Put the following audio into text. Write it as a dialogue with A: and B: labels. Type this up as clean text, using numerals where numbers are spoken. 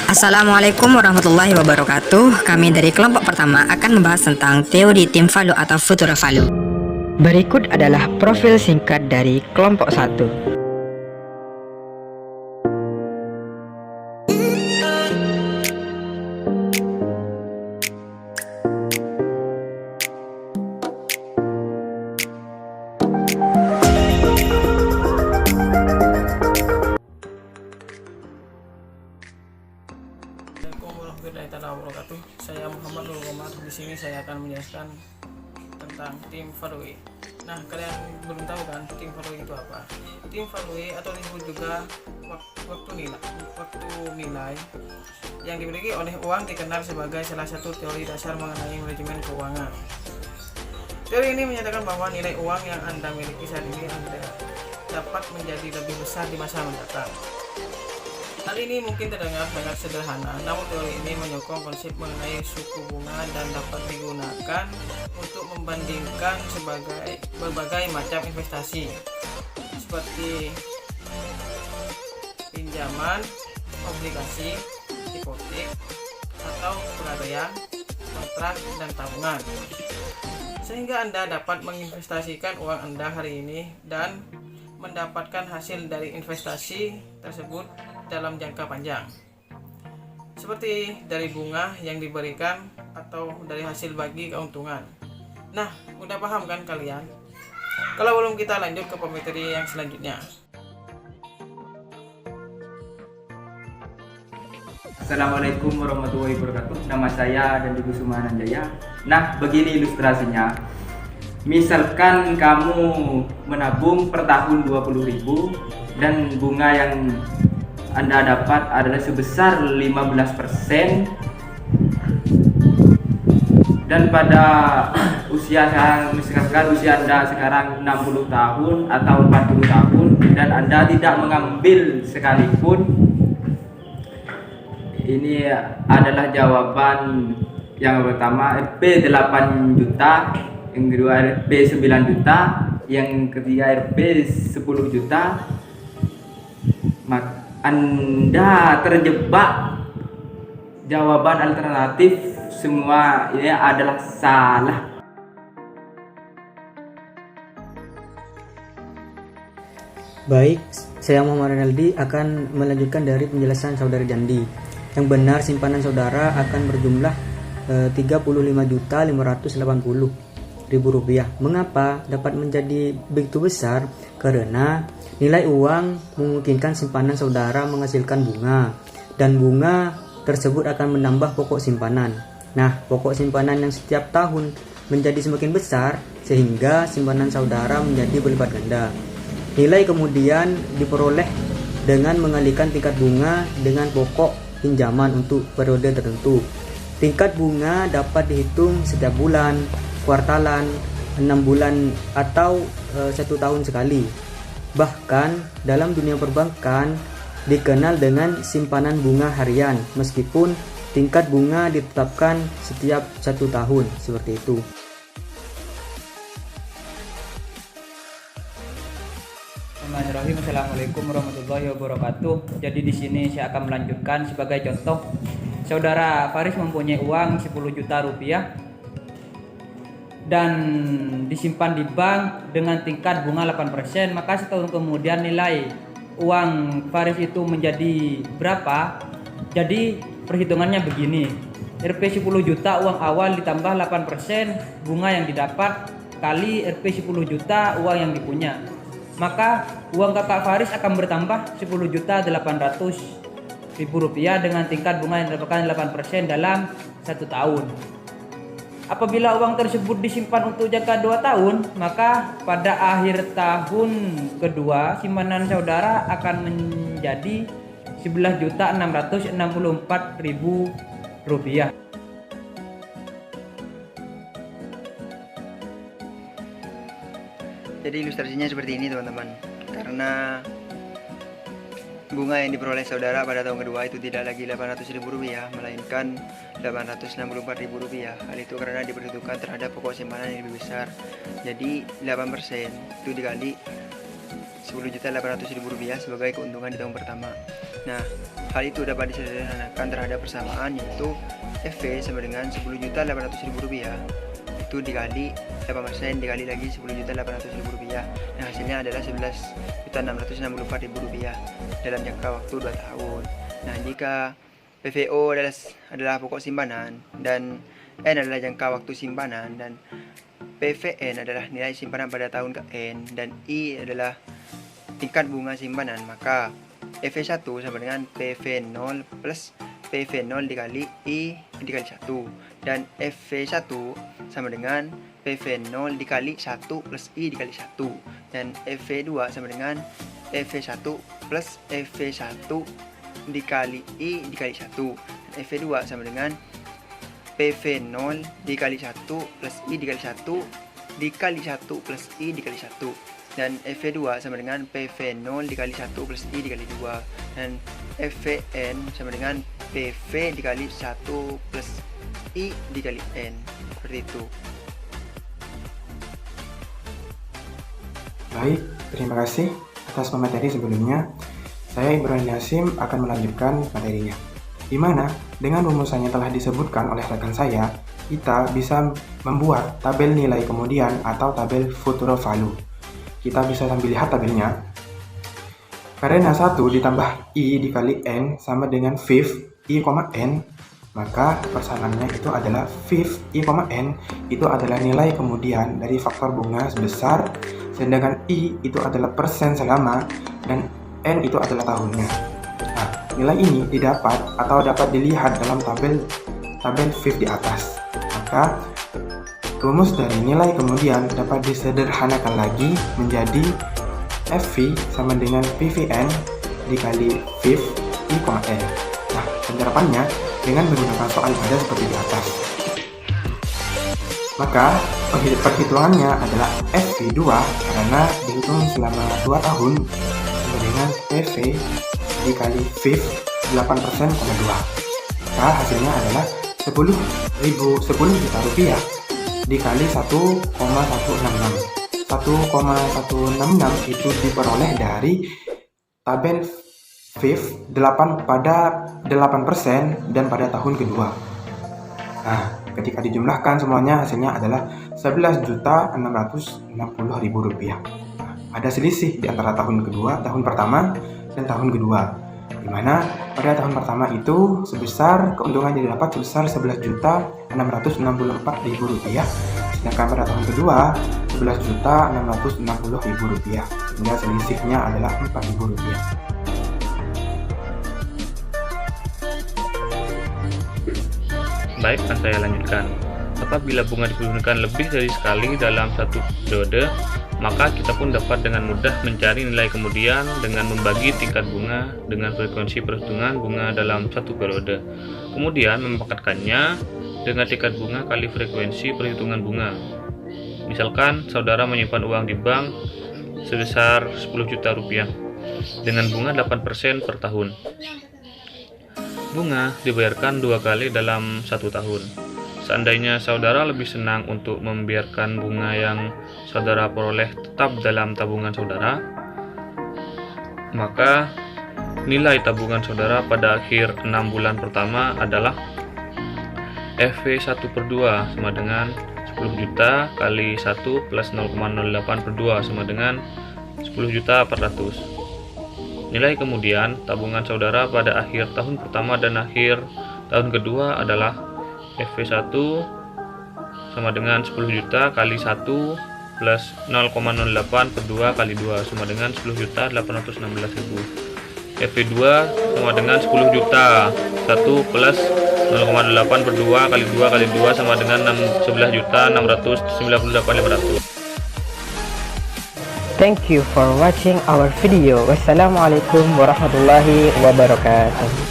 A: Assalamualaikum warahmatullahi wabarakatuh. Kami dari kelompok pertama akan membahas tentang teori tim value atau future value. Berikut adalah profil singkat dari kelompok 1.
B: Assalamualaikum warahmatullahi wabarakatuh. Saya Muhammad Nurul Komar. Di sini saya akan menjelaskan tentang tim value. Nah, kalian belum tahu kan tim value itu apa? Tim value atau disebut juga waktu nilai yang dimiliki oleh uang dikenal sebagai salah satu teori dasar mengenai manajemen keuangan. Teori ini menyatakan bahwa nilai uang yang Anda miliki saat ini Anda dapat menjadi lebih besar di masa mendatang. Hal ini mungkin terdengar sangat sederhana, namun teori ini menyokong konsep mengenai suku bunga dan dapat digunakan untuk membandingkan berbagai macam investasi seperti pinjaman, obligasi, hipotek, atau pegadaian, kontrak, dan tabungan. Sehingga Anda dapat menginvestasikan uang Anda hari ini dan mendapatkan hasil dari investasi tersebut dalam jangka panjang, seperti dari bunga yang diberikan atau dari hasil bagi keuntungan. Nah, udah paham kan kalian? Kalau belum, kita lanjut ke pemateri yang selanjutnya.
C: Assalamualaikum warahmatullahi wabarakatuh. Nama saya Dandi Kusuma Ananjaya. Nah, begini ilustrasinya. Misalkan kamu menabung per tahun 20.000 dan bunga yang Anda dapat adalah sebesar 15%, dan pada usia Anda sekarang 60 tahun atau 40 tahun dan Anda tidak mengambil sekalipun. Ini adalah jawaban yang pertama, Rp 8 juta, yang kedua Rp 9 juta, yang ketiga Rp 10 juta. Anda terjebak. Jawaban alternatif semua ini adalah salah.
D: Baik, saya Muhammad Renaldi akan melanjutkan dari penjelasan saudara Jandi. Yang benar simpanan saudara akan berjumlah Rp35.580.000. Mengapa dapat menjadi begitu besar? Karena nilai uang memungkinkan simpanan saudara menghasilkan bunga, dan bunga tersebut akan menambah pokok simpanan. Nah, pokok simpanan yang setiap tahun menjadi semakin besar sehingga simpanan saudara menjadi berlipat ganda. Nilai kemudian diperoleh dengan mengalikan tingkat bunga dengan pokok pinjaman untuk periode tertentu. Tingkat bunga dapat dihitung setiap bulan, kuartalan, 6 bulan, atau 1 tahun sekali. Bahkan dalam dunia perbankan dikenal dengan simpanan bunga harian, meskipun tingkat bunga ditetapkan setiap 1 tahun, seperti itu.
E: Bismillahirrahmanirrahim. Assalamualaikum warahmatullahi wabarakatuh. Jadi di sini saya akan melanjutkan sebagai contoh. Saudara Faris mempunyai uang 10 juta rupiah dan disimpan di bank dengan tingkat bunga 8%, maka setahun kemudian nilai uang Faris itu menjadi berapa? Jadi perhitungannya begini. Rp 10 juta uang awal ditambah 8% bunga yang didapat kali Rp 10 juta uang yang dipunya. Maka uang kakak Faris akan bertambah Rp10.800.000 dengan tingkat bunga yang didapatkan 8% dalam 1 tahun. Apabila uang tersebut disimpan untuk jangka 2 tahun, maka pada akhir tahun kedua simpanan saudara akan menjadi Rp11.664.000.
F: Jadi ilustrasinya seperti ini teman-teman. Karena bunga yang diperoleh saudara pada tahun kedua itu tidak lagi Rp800.000, melainkan Rp864.000. Hal itu karena diperhitungkan terhadap pokok simpanan yang lebih besar. Jadi 8% itu dikali Rp10.800.000 sebagai keuntungan di tahun pertama. Nah, hal itu dapat disederhanakan terhadap persamaan, yaitu FV sama dengan Rp10.800.000 itu dikali 8% dikali lagi Rp10.800.000. Nah, hasilnya adalah Rp11.664.000 dalam jangka waktu 2 tahun. Nah, jika PVO adalah pokok simpanan dan N adalah jangka waktu simpanan dan PVN adalah nilai simpanan pada tahun ke N dan I adalah tingkat bunga simpanan, maka FV1 sama dengan PV0 plus PV0 dikali I dikali 1 dan FV1 sama dengan PV0 dikali 1 plus I dikali 1 dan FV2 sama dengan FV1 plus FV1 dikali I dikali 1 dan FV2 sama dengan PV0 dikali 1 plus I dikali 1 dikali 1 plus I dikali 1 dan FV2 sama dengan PV0 dikali 1 plus I dikali 2 dan FVN sama dengan PV dikali 1 plus I dikali N, seperti itu.
G: Baik, terima kasih atas pemateri sebelumnya. Saya Ibrahim Yasim akan melanjutkan materinya, di mana dengan rumusan yang telah disebutkan oleh rekan saya, kita bisa membuat tabel nilai kemudian atau tabel futuro value. Kita bisa sambil lihat tabelnya. Karena 1 ditambah I dikali N sama dengan 5 I, N, maka persamaannya itu adalah 5 I, N itu adalah nilai kemudian dari faktor bunga sebesar, sedangkan I itu adalah persen selama dan N itu adalah tahunnya. Nah, nilai ini didapat atau dapat dilihat dalam tabel 5 di atas. Maka rumus dari nilai kemudian dapat disederhanakan lagi menjadi FV sama dengan PVN dikali 5 I, N. Nah, penerapannya dengan menggunakan soal yang ada seperti di atas. Maka perhitungannya adalah FV2 karena dihitung selama 2 tahun sama dengan PV dikali 5 8%,2. Maka hasilnya adalah 10 juta rupiah dikali 1,166. 1,166 itu diperoleh dari tabel FIF 8 pada 8% dan pada tahun kedua. Nah, ketika dijumlahkan semuanya hasilnya adalah Rp11.660.000. Nah, ada selisih di antara tahun pertama dan tahun kedua, di mana pada tahun pertama itu keuntungan yang didapat sebesar Rp11.664.000, sedangkan pada tahun kedua Rp11.660.000, sehingga selisihnya adalah Rp4.000.
H: Baik, akan saya lanjutkan. Apabila bunga diturunkan lebih dari sekali dalam satu periode, maka kita pun dapat dengan mudah mencari nilai kemudian dengan membagi tingkat bunga dengan frekuensi perhitungan bunga dalam satu periode. Kemudian memangkatkannya dengan tingkat bunga kali frekuensi perhitungan bunga. Misalkan saudara menyimpan uang di bank sebesar Rp10 juta dengan bunga 8% per tahun. Bunga dibayarkan 2 kali dalam 1 tahun. Seandainya saudara lebih senang untuk membiarkan bunga yang saudara peroleh tetap dalam tabungan saudara, maka nilai tabungan saudara pada akhir 6 bulan pertama adalah FV1/2 sama dengan 10 juta kali 1 plus 0,08/2 sama dengan 10.400.000. Nilai kemudian tabungan saudara pada akhir tahun pertama dan akhir tahun kedua adalah FV1 sama dengan 10 juta kali 1 plus 0,08/2 kali 2 sama dengan 10.816.000. FV2 sama dengan 10 juta 1 plus 0,8/2 kali 2 kali 2 sama dengan 11.698.500.
A: Thank you for watching our video. Wassalamualaikum warahmatullahi wabarakatuh.